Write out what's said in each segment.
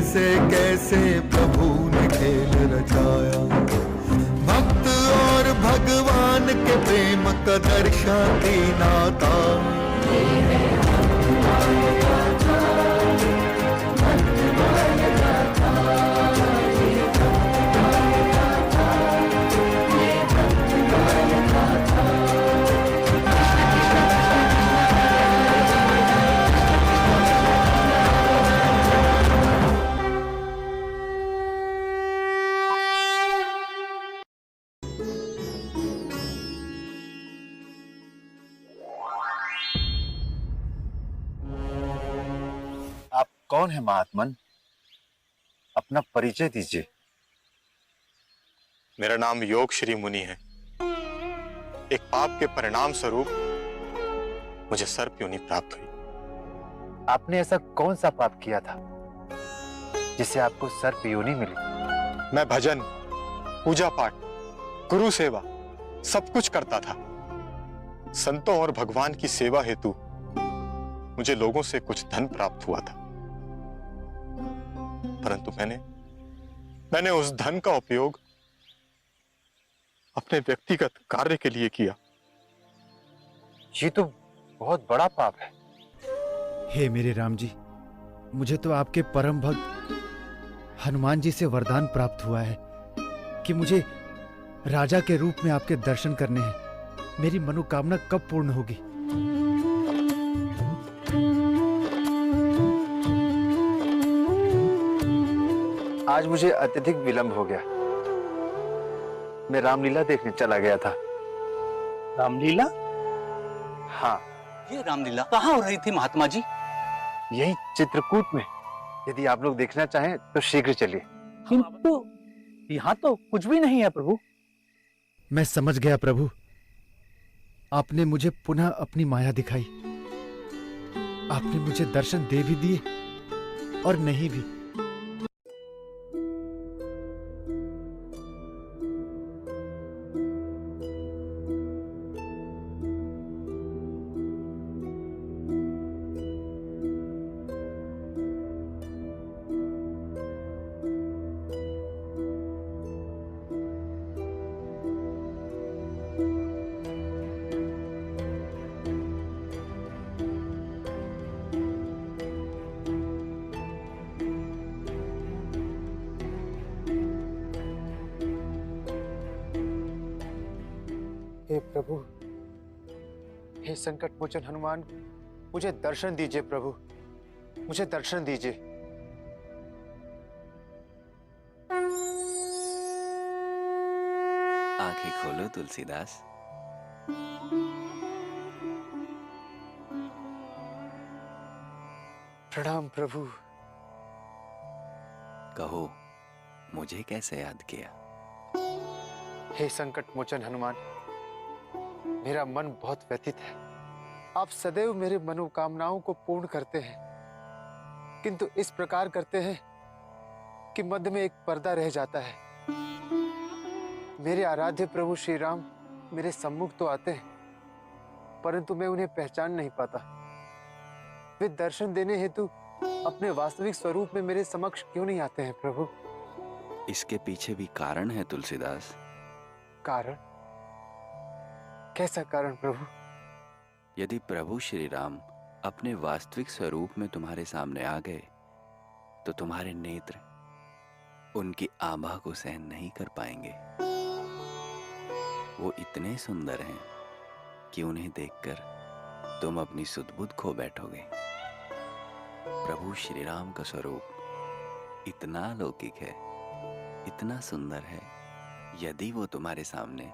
कैसे कैसे प्रभु ने खेल रचाया। भक्त और भगवान के प्रेम का दर्शाती नाता। आप कौन है महात्मन? अपना परिचय दीजिए। मेरा नाम योग श्री मुनि है। एक पाप के परिणाम स्वरूप मुझे सर्प योनि प्राप्त हुई। आपने ऐसा कौन सा पाप किया था जिससे आपको सर्प योनि मिली? मैं भजन, पूजा पाठ, गुरु सेवा सब कुछ करता था। संतों और भगवान की सेवा हेतु मुझे लोगों से कुछ धन प्राप्त हुआ था, परंतु मैंने उस धन का उपयोग अपने व्यक्तिगत कार्य के लिए किया। ये तो बहुत बड़ा पाप है। हे मेरे राम जी, मुझे तो आपके परम भक्त हनुमान जी से वरदान प्राप्त हुआ है कि मुझे राजा के रूप में आपके दर्शन करने हैं। मेरी मनोकामना कब पूर्ण होगी? आज मुझे अत्यधिक विलंब हो गया। मैं रामलीला देखने चला गया था। रामलीला? हाँ, ये रामलीला कहाँ हो रही थी महात्मा जी? यही चित्रकूट में। यदि आप लोग देखना चाहें तो शीघ्र चलिए। किंतु यहाँ तो कुछ भी नहीं है प्रभु। मैं समझ गया प्रभु। आपने मुझे पुनः अपनी माया दिखाई। आपने मुझे दर्शन दे भी दिए और नहीं भी। हे प्रभु, हे संकट मोचन हनुमान, मुझे दर्शन दीजिए प्रभु, मुझे दर्शन दीजिए। आंखें खोलो तुलसीदास। प्रणाम प्रभु। कहो, मुझे कैसे याद किया? हे संकट मोचन हनुमान, मेरा मन बहुत व्यथित है। आप सदैव मेरे मनोकामनाओं को पूर्ण करते हैं, किंतु इस प्रकार करते हैं कि मध्य में एक पर्दा रह जाता है। मेरे आराध्य प्रभु श्री राम मेरे सम्मुख तो आते हैं, परंतु मैं उन्हें पहचान नहीं पाता। वे दर्शन देने हेतु अपने वास्तविक स्वरूप में मेरे समक्ष क्यों नहीं आते हैं प्रभु? इसके पीछे भी कारण है तुलसीदास। कारण? कैसा कारण प्रभु? यदि प्रभु श्री राम अपने वास्तविक स्वरूप में तुम्हारे सामने आ गए तो तुम्हारे नेत्र उनकी आभा को सहन नहीं कर पाएंगे। वो इतने सुंदर हैं कि उन्हें देखकर तुम अपनी सुध-बुध खो बैठोगे। प्रभु श्री राम का स्वरूप इतना अलौकिक है, इतना सुंदर है, यदि वो तुम्हारे सामने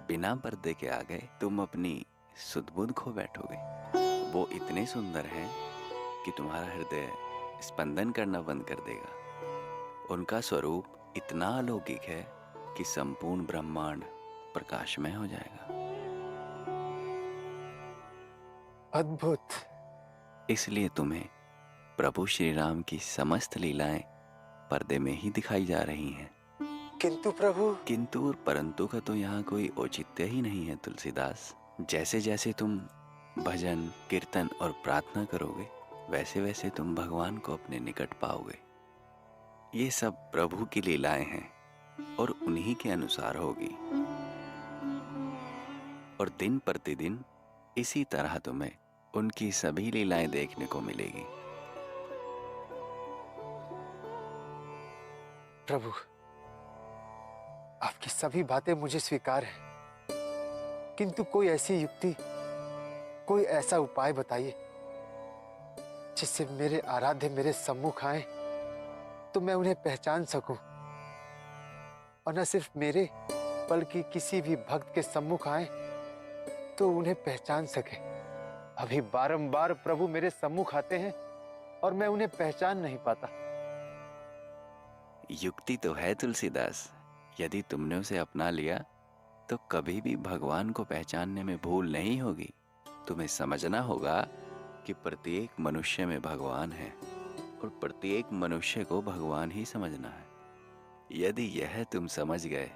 बिना पर्दे के आ गए तुम अपनी सुध-बुध खो बैठोगे। वो इतने सुंदर हैं कि तुम्हारा हृदय स्पंदन करना बंद कर देगा। उनका स्वरूप इतना अलौकिक है कि संपूर्ण ब्रह्मांड प्रकाशमय हो जाएगा। अद्भुत। इसलिए तुम्हें प्रभु श्री राम की समस्त लीलाएं पर्दे में ही दिखाई जा रही हैं। किंतु प्रभु। किंतु और परंतु का तो यहाँ कोई औचित्य ही नहीं है तुलसीदास। जैसे जैसे तुम भजन, कीर्तन और प्रार्थना करोगे, वैसे वैसे तुम भगवान को अपने निकट पाओगे। ये सब प्रभु की लीलाएं हैं और उन्हीं के अनुसार होगी। और दिन प्रतिदिन इसी तरह तुम्हें उनकी सभी लीलाएं देखने को मिलेगी। प्रभु, आपकी सभी बातें मुझे स्वीकार हैं, किंतु कोई ऐसी युक्ति, कोई ऐसा उपाय बताइए जिससे मेरे आराध्य मेरे सम्मुख आए तो मैं उन्हें पहचान सकूं, और न सिर्फ मेरे बल्कि किसी भी भक्त के सम्मुख आए तो उन्हें पहचान सके। अभी बारंबार प्रभु मेरे सम्मुख आते हैं और मैं उन्हें पहचान नहीं पाता। युक्ति तो है तुलसीदास, यदि तुमने उसे अपना लिया तो कभी भी भगवान को पहचानने में भूल नहीं होगी। तुम्हें समझना होगा कि प्रत्येक मनुष्य में भगवान है और प्रत्येक मनुष्य को भगवान ही समझना है। यदि यह तुम समझ गए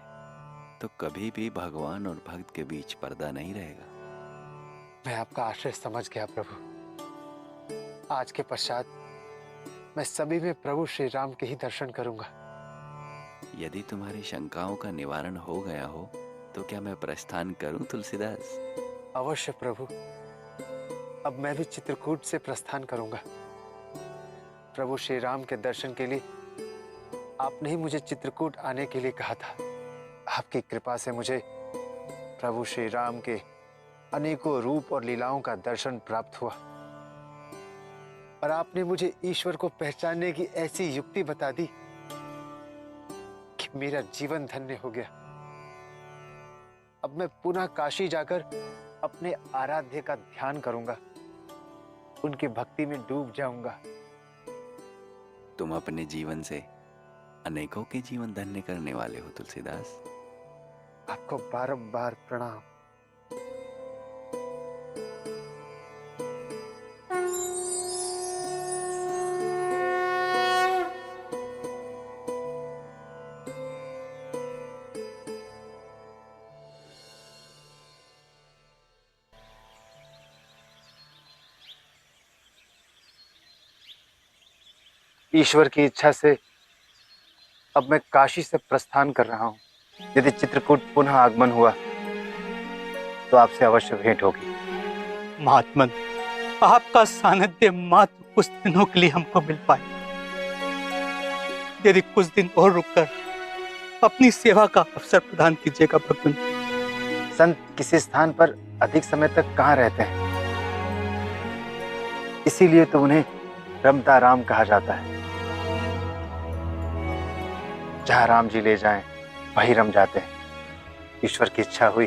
तो कभी भी भगवान और भक्त के बीच पर्दा नहीं रहेगा। मैं आपका आश्रय समझ गया प्रभु। आज के पश्चात मैं सभी में प्रभु श्री राम के ही दर्शन करूंगा। यदि तुम्हारी शंकाओं का निवारण हो गया हो तो क्या मैं प्रस्थान करूं तुलसीदास? अवश्य प्रभु, अब मैं भी चित्रकूट से प्रस्थान करूंगा। प्रभु श्री राम के दर्शन के लिए आपने ही मुझे चित्रकूट आने के लिए कहा था। आपकी कृपा से मुझे प्रभु श्री राम के अनेकों रूप और लीलाओं का दर्शन प्राप्त हुआ, और आपने मुझे ईश्वर को पहचानने की ऐसी युक्ति बता दी कि मेरा जीवन धन्य हो गया। अब मैं पुनः काशी जाकर अपने आराध्य का ध्यान करूंगा, उनकी भक्ति में डूब जाऊंगा। तुम अपने जीवन से अनेकों के जीवन धन्य करने वाले हो तुलसीदास। आपको बारंबार प्रणाम। ईश्वर की इच्छा से अब मैं काशी से प्रस्थान कर रहा हूं। यदि चित्रकूट पुनः आगमन हुआ तो आपसे अवश्य भेंट होगी। महात्मन, आपका सानिध्य मात्र कुछ दिनों के लिए हमको मिल पाए। यदि कुछ दिन और रुककर अपनी सेवा का अवसर प्रदान कीजिएगा भगवान। संत किसी स्थान पर अधिक समय तक कहाँ रहते हैं, इसीलिए तो उन्हें रमता राम कहा जाता है। जहाँ राम जी ले जाएं वही रम जाते हैं। ईश्वर की इच्छा हुई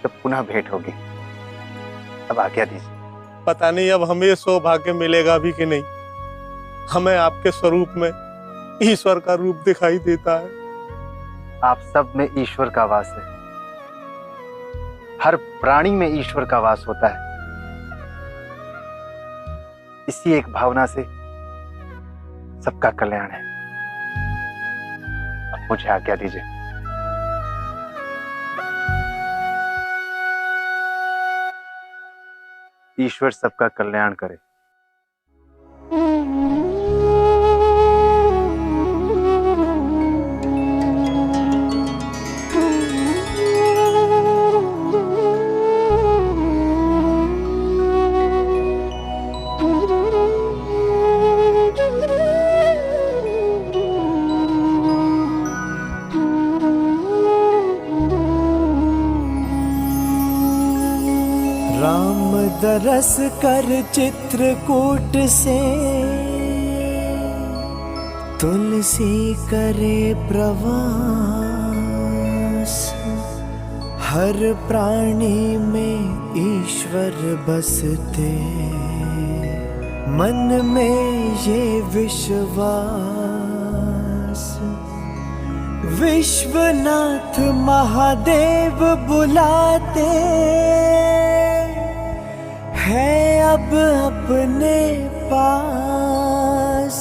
तो पुनः भेंट होगी। अब आज्ञा दीजिए। पता नहीं अब हमें सौभाग्य मिलेगा भी कि नहीं। हमें आपके स्वरूप में ईश्वर का रूप दिखाई देता है। आप सब में ईश्वर का वास है। हर प्राणी में ईश्वर का वास होता है। इसी एक भावना से सबका कल्याण है। अब मुझे आज्ञा दीजिए। ईश्वर सबका कल्याण करे। राम दरस कर चित्रकूट से तुलसी करे प्रवास। हर प्राणी में ईश्वर बसते, मन में ये विश्वास। विश्वनाथ महादेव बुलाते है अब अपने पास।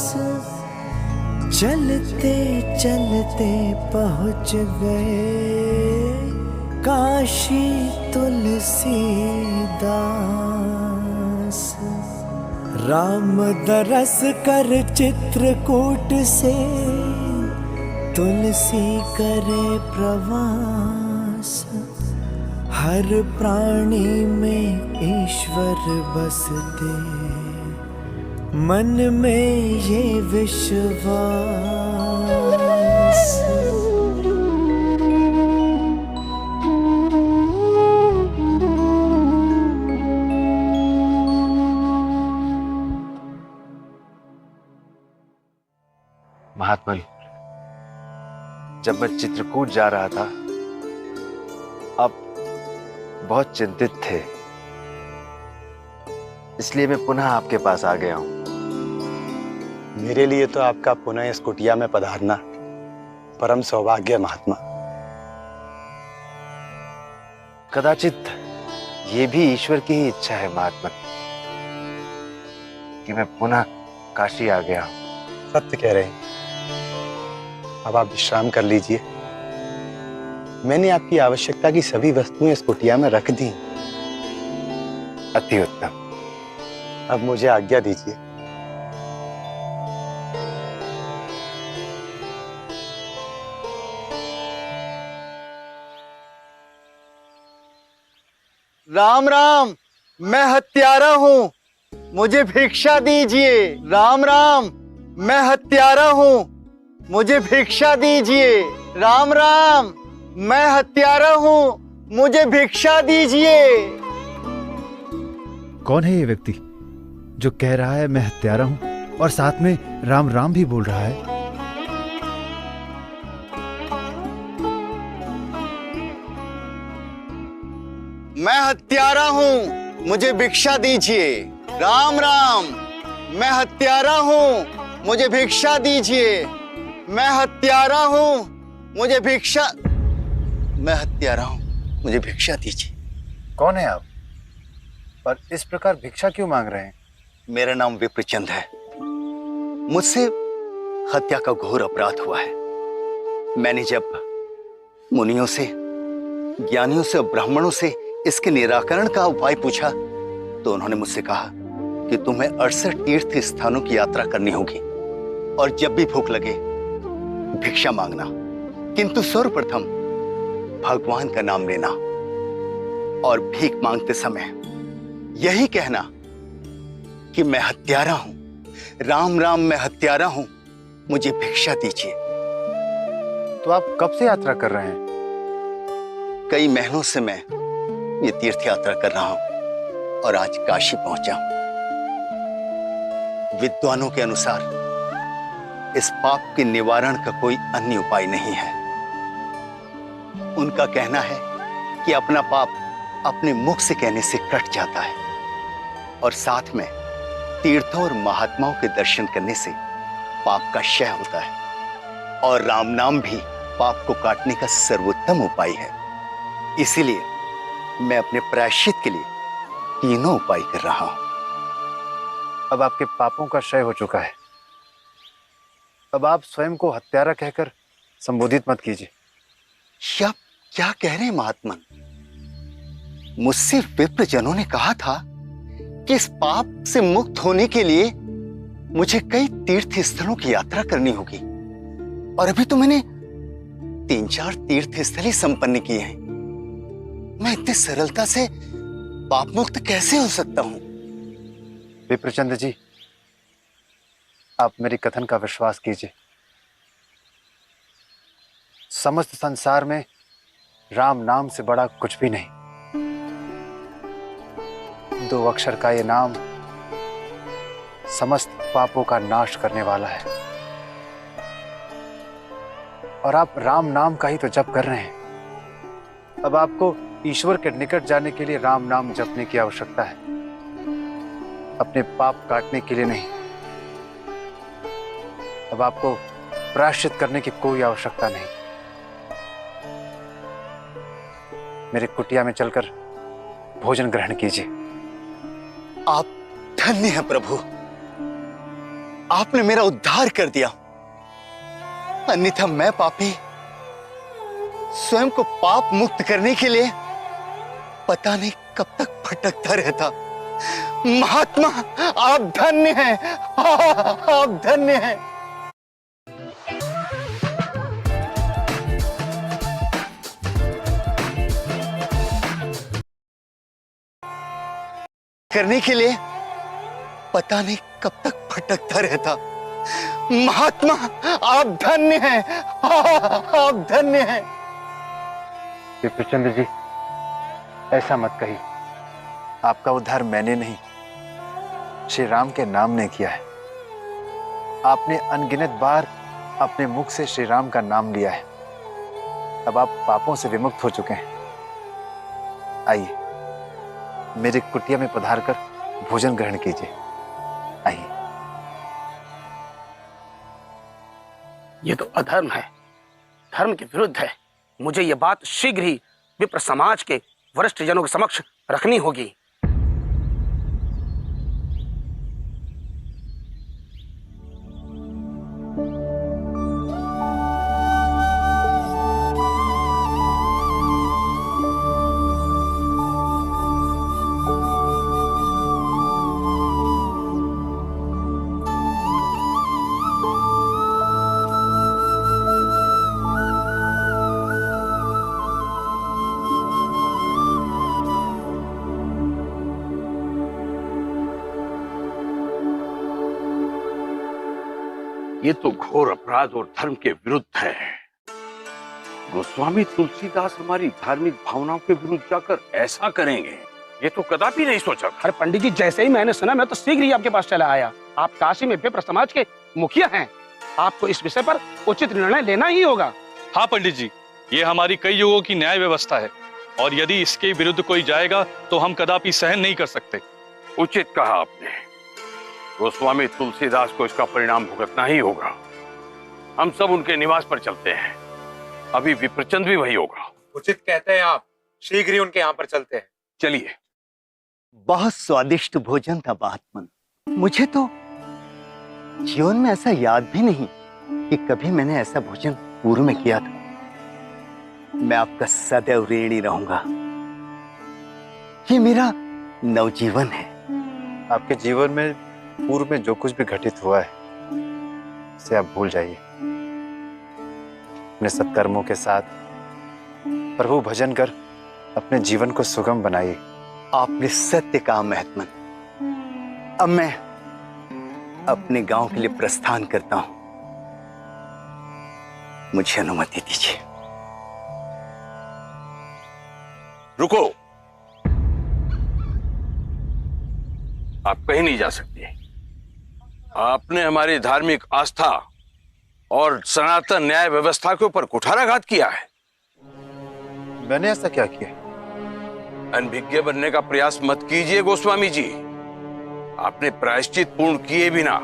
चलते चलते पहुँच गए काशी तुलसीदास। राम दरस कर चित्रकूट से तुलसी करे प्रवास। हर प्राणी में ईश्वर बसते, मन में ये विश्वास। महात्मन, जब मैं चित्रकूट जा रहा था आप बहुत चिंतित थे, इसलिए मैं पुनः आपके पास आ गया हूं। मेरे लिए तो आपका पुनः इस कुटिया में पधारना परम सौभाग्य है महात्मा। कदाचित ये भी ईश्वर की ही इच्छा है महात्मन कि मैं पुनः काशी आ गया हूं। सत्य कह रहे हैं। अब आप विश्राम कर लीजिए। मैंने आपकी आवश्यकता की सभी वस्तुएं इस कुटिया में रख दी। अति उत्तम। अब मुझे आज्ञा दीजिए। राम राम, मैं हत्यारा हूँ, मुझे भिक्षा दीजिए। राम राम, मैं हत्यारा हूँ, मुझे भिक्षा दीजिए। राम राम, मैं हत्यारा हूँ, मुझे भिक्षा दीजिए। कौन है ये व्यक्ति जो कह रहा है मैं हत्यारा हूं और साथ में राम राम भी बोल रहा है? मैं हत्यारा हूँ, मुझे भिक्षा दीजिए। राम राम, मैं हत्यारा हूँ, मुझे भिक्षा दीजिए। मैं हत्यारा हूँ, मुझे भिक्षा, मैं हत्यारा हूँ, मुझे भिक्षा दीजिए। कौन है आप और इस प्रकार भिक्षा क्यों मांग रहे हैं? मेरा नाम विप्रचंद है। मुझसे हत्या का घोर अपराध हुआ है। मैंने जब मुनियों से, ज्ञानियों से और ब्राह्मणों से इसके निराकरण का उपाय पूछा तो उन्होंने मुझसे कहा कि तुम्हें 68 तीर्थ स्थानों की यात्रा करनी होगी और जब भी भूख लगे भिक्षा मांगना, किंतु सर्वप्रथम भगवान का नाम लेना और भीख मांगते समय यही कहना कि मैं हत्यारा हूं, राम राम मैं हत्यारा हूं, मुझे भिक्षा दीजिए। तो आप कब से यात्रा कर रहे हैं? कई महीनों से मैं ये तीर्थ यात्रा कर रहा हूं और आज काशी पहुंचा हूं। विद्वानों के अनुसार इस पाप के निवारण का कोई अन्य उपाय नहीं है। उनका कहना है कि अपना पाप अपने मुख से कहने से कट जाता है और साथ में तीर्थों और महात्माओं के दर्शन करने से पाप का क्षय होता है और राम नाम भी पाप को काटने का सर्वोत्तम उपाय है। इसीलिए मैं अपने प्रायश्चित के लिए तीनों उपाय कर रहा हूं। अब आपके पापों का क्षय हो चुका है। अब आप स्वयं को हत्यारा कहकर संबोधित मत कीजिए। क्या कह रहे हैं महात्मन? मुझसे विप्रजनों ने कहा था कि इस पाप से मुक्त होने के लिए मुझे कई तीर्थ स्थलों की यात्रा करनी होगी और अभी तो मैंने 3-4 तीर्थ स्थल ही संपन्न किए हैं। मैं इतनी सरलता से पाप मुक्त कैसे हो सकता हूं? विप्रचंद जी, आप मेरी कथन का विश्वास कीजिए। समस्त संसार में राम नाम से बड़ा कुछ भी नहीं। 2 अक्षर का ये नाम समस्त पापों का नाश करने वाला है और आप राम नाम का ही तो जप कर रहे हैं। अब आपको ईश्वर के निकट जाने के लिए राम नाम जपने की आवश्यकता है, अपने पाप काटने के लिए नहीं। अब आपको प्रायश्चित करने की कोई आवश्यकता नहीं। मेरे कुटिया में चलकर भोजन ग्रहण कीजिए। आप धन्य हैं प्रभु, आपने मेरा उद्धार कर दिया। अन्यथा मैं पापी स्वयं को पाप मुक्त करने के लिए पता नहीं कब तक भटकता रहता। महात्मा, आप धन्य हैं, आप धन्य हैं। करने के लिए पता नहीं कब तक भटकता रहता। महात्मा, आप धन्य हैं, आप धन्य हैं। विप्रचंद्र जी, ऐसा मत कहिए। आपका उद्धार मैंने नहीं, श्री राम के नाम ने किया है। आपने अनगिनत बार अपने मुख से श्री राम का नाम लिया है। अब आप पापों से विमुक्त हो चुके हैं। आइए, मेरी कुटिया में पधारकर भोजन ग्रहण कीजिए। आइए। ये तो अधर्म है, धर्म के विरुद्ध है। मुझे ये बात शीघ्र ही विप्र समाज के वरिष्ठ जनों के समक्ष रखनी होगी। ये तो घोर अपराध और धर्म के विरुद्ध है। गोस्वामी तुलसीदास हमारी धार्मिक भावनाओं के विरुद्ध जाकर ऐसा करेंगे, ये तो कदापि नहीं सोचा। अरे पंडित जी, जैसे ही मैंने सुना मैं तो शीघ्र ही आपके पास चला आया। आप काशी में विप्र समाज के मुखिया हैं, आपको इस विषय पर उचित निर्णय लेना ही होगा। हाँ पंडित जी, ये हमारी कई युगों की न्याय व्यवस्था है और यदि इसके विरुद्ध कोई जाएगा तो हम कदापि सहन नहीं कर सकते। उचित कहा आपने। गोस्वामी तुलसीदास को इसका परिणाम भुगतना ही होगा। हम सब उनके निवास पर चलते हैं। अभी विप्रचंद भी वही होगा। उचित कहते हैं आप, शीघ्र ही उनके यहाँ पर चलते हैं। चलिए। बहुत स्वादिष्ट भोजन था महात्मन। मुझे तो जीवन में ऐसा याद भी नहीं कि कभी मैंने ऐसा भोजन पूर्व में किया था। मैं आपका सदैव ऋणी रहूंगा। ये मेरा नवजीवन है। आपके जीवन में पूर्व में जो कुछ भी घटित हुआ है उसे आप भूल जाइए। अपने सत्कर्मों के साथ प्रभु भजन कर अपने जीवन को सुगम बनाइए। आपने सत्य कहा महात्मन। अब मैं अपने गांव के लिए प्रस्थान करता हूं। मुझे अनुमति दीजिए। रुको, आप कहीं नहीं जा सकते। आपने हमारी धार्मिक आस्था और सनातन न्याय व्यवस्था के ऊपर कुठाराघात किया है। मैंने ऐसा क्या किया? अनभिज्ञ बनने का प्रयास मत कीजिए गोस्वामी जी। आपने प्रायश्चित पूर्ण किए बिना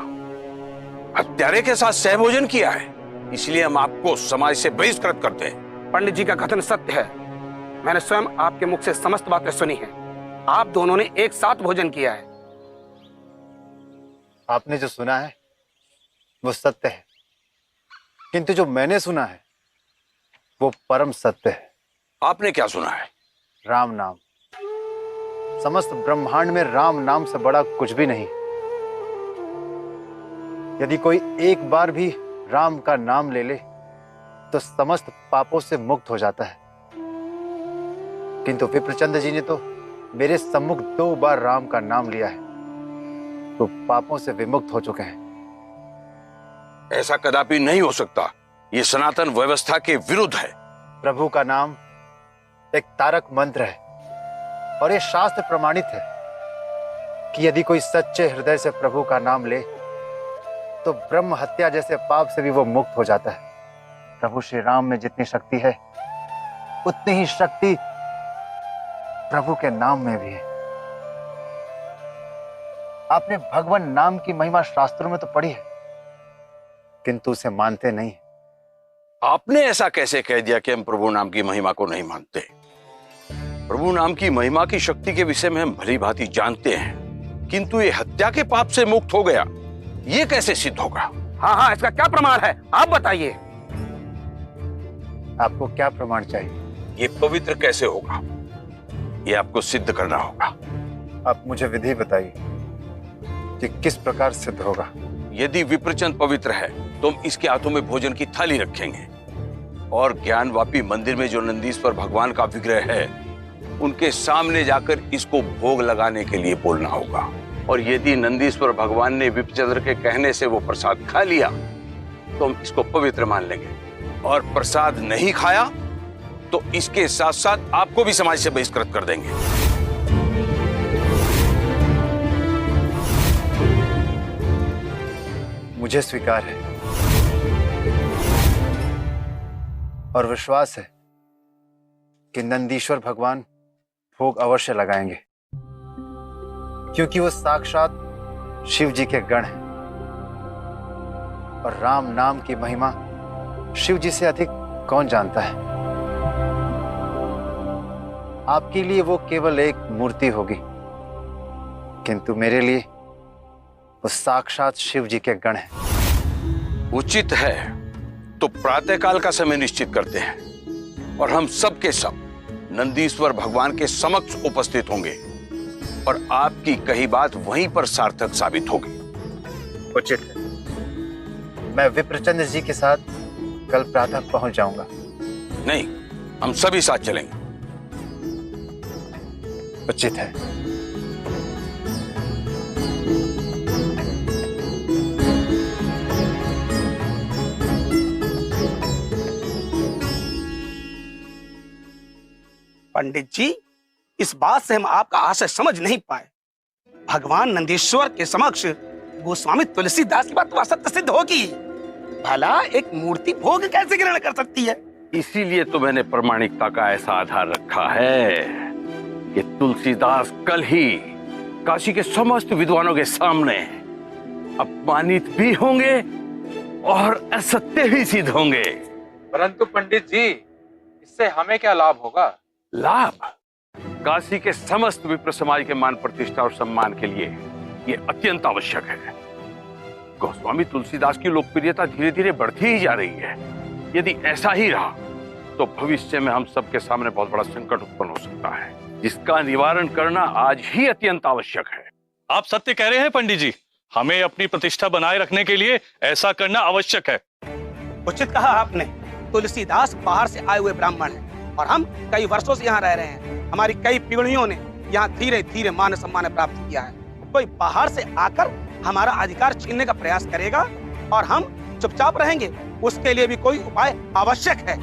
हत्यारे के साथ सहभोजन किया है, इसलिए हम आपको समाज से बहिष्कृत करते हैं। पंडित जी का कथन सत्य है। मैंने स्वयं आपके मुख से समस्त बातें सुनी हैं। आप दोनों ने एक साथ भोजन किया है। आपने जो सुना है वो सत्य है, किंतु जो मैंने सुना है वो परम सत्य है। आपने क्या सुना है? राम नाम। समस्त ब्रह्मांड में राम नाम से बड़ा कुछ भी नहीं। यदि कोई एक बार भी राम का नाम ले ले तो समस्त पापों से मुक्त हो जाता है। किंतु विप्रचंद जी ने तो मेरे सम्मुख 2 बार राम का नाम लिया है, तो पापों से विमुक्त हो चुके हैं। ऐसा कदापि नहीं हो सकता। ये सनातन व्यवस्था के विरुद्ध है। प्रभु का नाम एक तारक मंत्र है और ये शास्त्र प्रमाणित है कि यदि कोई सच्चे हृदय से प्रभु का नाम ले तो ब्रह्म हत्या जैसे पाप से भी वो मुक्त हो जाता है। प्रभु श्री राम में जितनी शक्ति है उतनी ही शक्ति प्रभु के नाम में भी है। आपने भगवान नाम की महिमा शास्त्रों में तो पढ़ी है, किंतु उसे मानते नहीं। आपने ऐसा कैसे कह दिया कि हम प्रभु नाम की महिमा को नहीं मानते? प्रभु नाम की महिमा की शक्ति के विषय में हम भली भांति जानते हैं, किंतु ये हत्या के पाप से मुक्त हो गया, ये कैसे सिद्ध होगा? हाँ, इसका क्या प्रमाण है, आप बताइए। आपको क्या प्रमाण चाहिए? ये पवित्र कैसे होगा, ये आपको सिद्ध करना होगा। आप मुझे विधि बताइए कि किस प्रकार सिद्ध होगा। यदि विप्रचंद पवित्र है तो हम इसके हाथों में भोजन की थाली रखेंगे और ज्ञानवापी मंदिर में जो नंदीश्वर भगवान का विग्रह है उनके सामने जाकर इसको भोग लगाने के लिए बोलना होगा। और यदि नंदीश्वर भगवान ने विप्रचंद्र के कहने से वो प्रसाद खा लिया तो हम इसको पवित्र मान लेंगे, और प्रसाद नहीं खाया तो इसके साथ साथ आपको भी समाज से बहिष्कृत कर देंगे। मुझे स्वीकार है और विश्वास है कि नंदीश्वर भगवान भोग अवश्य लगाएंगे, क्योंकि वो साक्षात शिव जी के गण हैं और राम नाम की महिमा शिव जी से अधिक कौन जानता है। आपके लिए वो केवल एक मूर्ति होगी, किंतु मेरे लिए वो साक्षात शिव जी के गण हैं। उचित है तो प्रातःकाल का समय निश्चित करते हैं और हम सब के सब नंदीश्वर भगवान के समक्ष उपस्थित होंगे और आपकी कही बात वहीं पर सार्थक साबित होगी। उचित है। मैं विप्रचंद्र जी के साथ कल प्रातः पहुंच जाऊंगा। नहीं, हम सभी साथ चलेंगे। उचित है। पंडित जी, इस बात से हम आपका आशय समझ नहीं पाए। भगवान नंदीश्वर के समक्ष गोस्वामी तुलसीदास की बात तो असत्य सिद्ध होगी। भला एक मूर्ति भोग कैसे ग्रहण कर सकती है? इसीलिए तो मैंने प्रामाणिकता का ऐसा आधार रखा है कि तुलसीदास कल ही काशी के समस्त विद्वानों के सामने अपमानित भी होंगे और असत्य भी सिद्ध होंगे। परंतु पंडित जी, इससे हमें क्या लाभ होगा? लाभ काशी के समस्त विप्र समाज के मान प्रतिष्ठा और सम्मान के लिए ये अत्यंत आवश्यक है। गोस्वामी तुलसीदास की लोकप्रियता धीरे धीरे बढ़ती ही जा रही है। यदि ऐसा ही रहा तो भविष्य में हम सबके सामने बहुत बड़ा संकट उत्पन्न हो सकता है, जिसका निवारण करना आज ही अत्यंत आवश्यक है। आप सत्य कह रहे हैं पंडित जी। हमें अपनी प्रतिष्ठा बनाए रखने के लिए ऐसा करना आवश्यक है। उचित कहा आपने। तुलसीदास बाहर से आए हुए ब्राह्मण हैं और हम कई वर्षों से यहाँ रह रहे हैं। हमारी कई पीढ़ियों ने यहाँ धीरे धीरे मान सम्मान प्राप्त किया है। कोई बाहर से आकर हमारा अधिकार छीनने का प्रयास करेगा और हम चुपचाप रहेंगे, उसके लिए भी कोई उपाय आवश्यक है।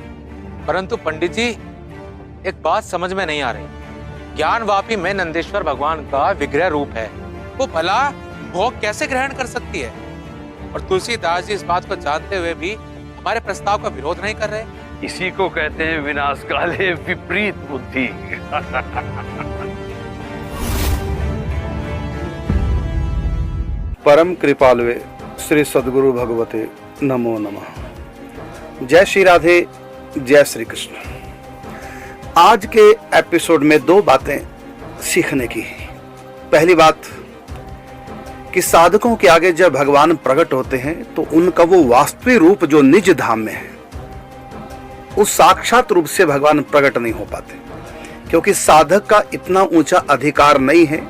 परंतु पंडित जी, एक बात समझ में नहीं आ रही। ज्ञानवापी में नंदेश्वर भगवान का विग्रह रूप है, वो भला भोग कैसे ग्रहण कर सकती है? और तुलसीदास जी इस बात को जानते हुए भी हमारे प्रस्ताव का विरोध नहीं कर रहे। इसी को कहते हैं विनाश काले विपरीत बुद्धि। परम कृपालुवे श्री सद्गुरु भगवते नमो नमः। जय श्री राधे, जय श्री कृष्ण। आज के एपिसोड में दो बातें सीखने की। पहली बात कि साधकों के आगे जब भगवान प्रकट होते हैं तो उनका वो वास्तविक रूप जो निज धाम में है, उस साक्षात रूप से भगवान प्रकट नहीं हो पाते, क्योंकि साधक का इतना ऊंचा अधिकार नहीं है,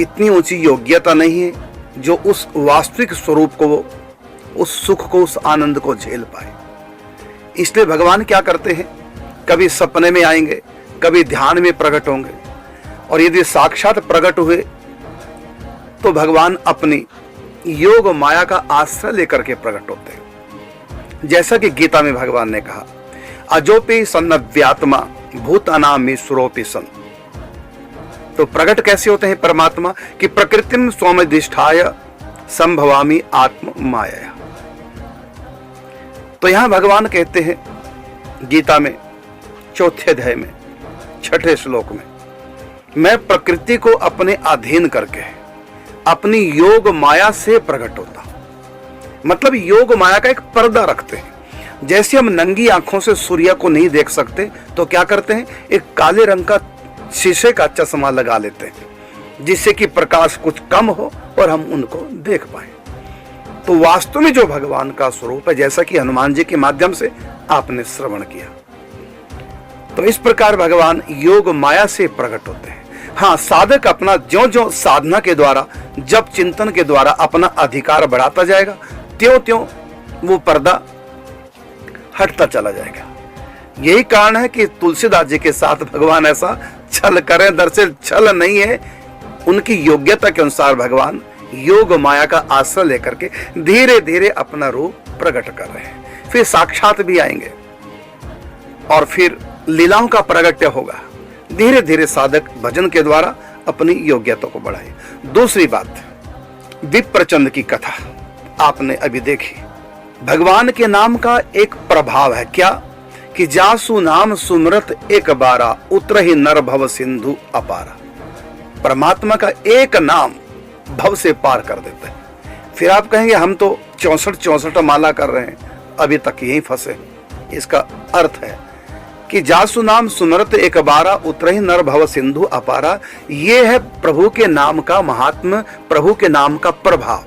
इतनी ऊंची योग्यता नहीं है जो उस वास्तविक स्वरूप को, उस सुख को, उस आनंद को झेल पाए। इसलिए भगवान क्या करते हैं, कभी सपने में आएंगे, कभी ध्यान में प्रकट होंगे, और यदि साक्षात प्रकट हुए तो भगवान अपनी योग माया का आश्रय लेकर के प्रकट होते हैं। जैसा कि गीता में भगवान ने कहा, अजोपि सन्नव्यात्मा भूतानामीश्वरोपि सन। तो प्रकट कैसे होते हैं परमात्मा? कि प्रकृतिम स्वमधिष्ठाय संभवामि आत्म माया। तो यहां भगवान कहते हैं गीता में 4 अध्याय में 6 श्लोक में, मैं प्रकृति को अपने अधीन करके अपनी योग माया से प्रकट होता। मतलब योग माया का एक पर्दा रखते हैं। जैसे हम नंगी आंखों से सूर्य को नहीं देख सकते तो क्या करते हैं, एक काले रंग का शीशे का चश्मा लगा लेते हैं, जिससे कि प्रकाश कुछ कम हो और हम उनको देख पाए। तो वास्तव में जो भगवान का स्वरूप है, जैसा कि हनुमान जी के माध्यम से आपने श्रवण किया, तो इस प्रकार भगवान योग माया से प्रकट होते हैं। हाँ, साधक अपना ज्यो ज्यो साधना के द्वारा, जब चिंतन के द्वारा अपना अधिकार बढ़ाता जाएगा, त्यों त्यों वो पर्दा हटता चला जाएगा। यही कारण है कि तुलसीदास जी के साथ भगवान ऐसा छल करें। दरअसल छल नहीं है, उनकी योग्यता के अनुसार भगवान योग माया का आश्रय लेकर के धीरे धीरे अपना रूप प्रकट कर रहे हैं। फिर साक्षात भी आएंगे और फिर लीलाओं का प्रगट्य होगा। धीरे धीरे साधक भजन के द्वारा अपनी योग्यता को बढ़ाए। दूसरी बात, विप्रचंद की कथा आपने अभी देखी। भगवान के नाम का एक प्रभाव है क्या कि जासु नाम सुमरत एक बारा, उतर ही नर भव सिंधु अपारा। परमात्मा का एक नाम भव से पार कर देता है। फिर आप कहेंगे हम तो 64 माला कर रहे हैं, अभी तक यही फंसे। इसका अर्थ है कि जासु नाम सुमरत एक बारा, उतर ही नर भव सिंधु अपारा। ये है प्रभु के नाम का महात्म, प्रभु के नाम का प्रभाव।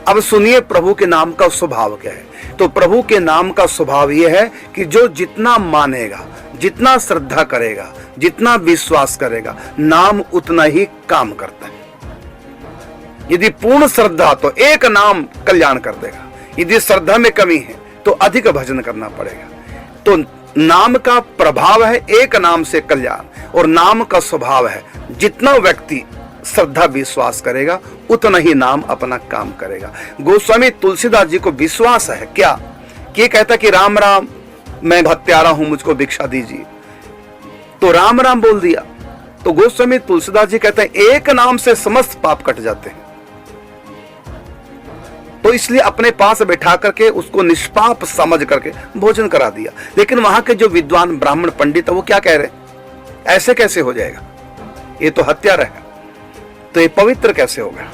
अब सुनिए प्रभु के नाम का स्वभाव क्या है। तो प्रभु के नाम का स्वभाव यह है कि जो जितना मानेगा, जितना श्रद्धा करेगा, जितना विश्वास करेगा, नाम उतना ही काम करता है। यदि पूर्ण श्रद्धा तो एक नाम कल्याण कर देगा, यदि श्रद्धा में कमी है तो अधिक भजन करना पड़ेगा। तो नाम का प्रभाव है एक नाम से कल्याण, और नाम का स्वभाव है जितना व्यक्ति श्रद्धा विश्वास करेगा उतना ही नाम अपना काम करेगा। गोस्वामी तुलसीदास जी को विश्वास है क्या कि कहता कि राम राम मैं हत्यारा हूं, मुझको भिक्षा दीजिए, तो राम राम बोल दिया। तो गोस्वामी तुलसीदास जी कहते हैं एक नाम से समस्त पाप कट जाते हैं। तो इसलिए अपने पास बैठा करके उसको निष्पाप समझ करके भोजन करा दिया। लेकिन वहां के जो विद्वान ब्राह्मण पंडित है वो क्या कह रहे हैं, ऐसे कैसे हो जाएगा, ये तो हत्यारा है, तो ये पवित्र कैसे होगा।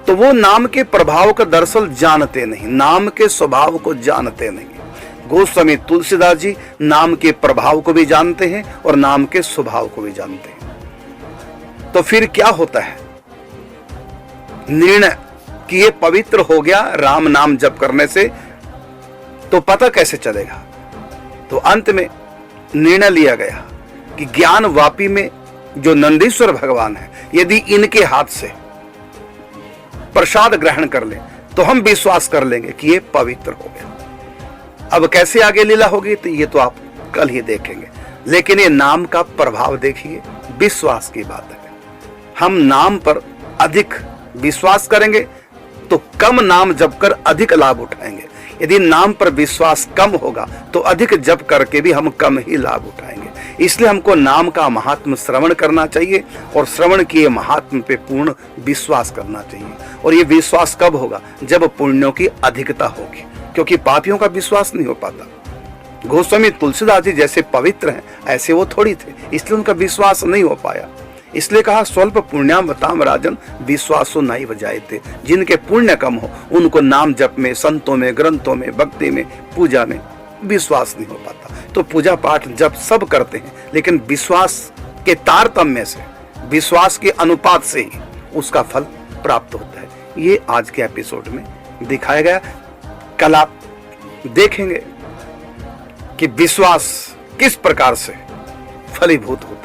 तो वो नाम के प्रभाव का दरअसल जानते नहीं, नाम के स्वभाव को जानते नहीं। गोस्वामी तुलसीदास जी नाम के प्रभाव को भी जानते हैं और नाम के स्वभाव को भी जानते हैं। तो फिर क्या होता है निर्णय कि ये पवित्र हो गया राम नाम जप करने से, तो पता कैसे चलेगा। तो अंत में निर्णय लिया गया कि ज्ञान वापी में जो नंदीश्वर भगवान है, यदि इनके हाथ से प्रसाद ग्रहण कर ले तो हम विश्वास कर लेंगे कि ये पवित्र हो गया। अब कैसे आगे लीला होगी तो ये तो आप कल ही देखेंगे। लेकिन ये नाम का प्रभाव देखिए, विश्वास की बात है। हम नाम पर अधिक विश्वास करेंगे तो कम नाम जप कर अधिक लाभ उठाएंगे। यदि नाम पर विश्वास कम होगा तो अधिक जप करके भी हम कम ही लाभ उठाएंगे। इसलिए हमको नाम का महात्म श्रवण करना चाहिए और श्रवण किए महात्म पे पूर्ण विश्वास करना चाहिए। और ये विश्वास कब होगा, जब पुण्यों की अधिकता होगी, क्योंकि पापियों का विश्वास नहीं हो पाता। गोस्वामी तुलसीदास जी जैसे पवित्र हैं ऐसे वो थोड़ी थे, इसलिए उनका विश्वास नहीं हो पाया। इसलिए कहा स्वल्प पुण्याम बताम राजन विश्वासो नहीं बजाए थे। जिनके पुण्य कम हो उनको नाम जप में, संतों में, ग्रंथों में, भक्ति में, पूजा में विश्वास नहीं हो पाता। तो पूजा पाठ जब सब करते हैं, लेकिन विश्वास के तारतम्य से, विश्वास के अनुपात से ही उसका फल प्राप्त होता है। ये आज के एपिसोड में दिखाया गया। कल आप देखेंगे कि विश्वास किस प्रकार से फलीभूत होता है।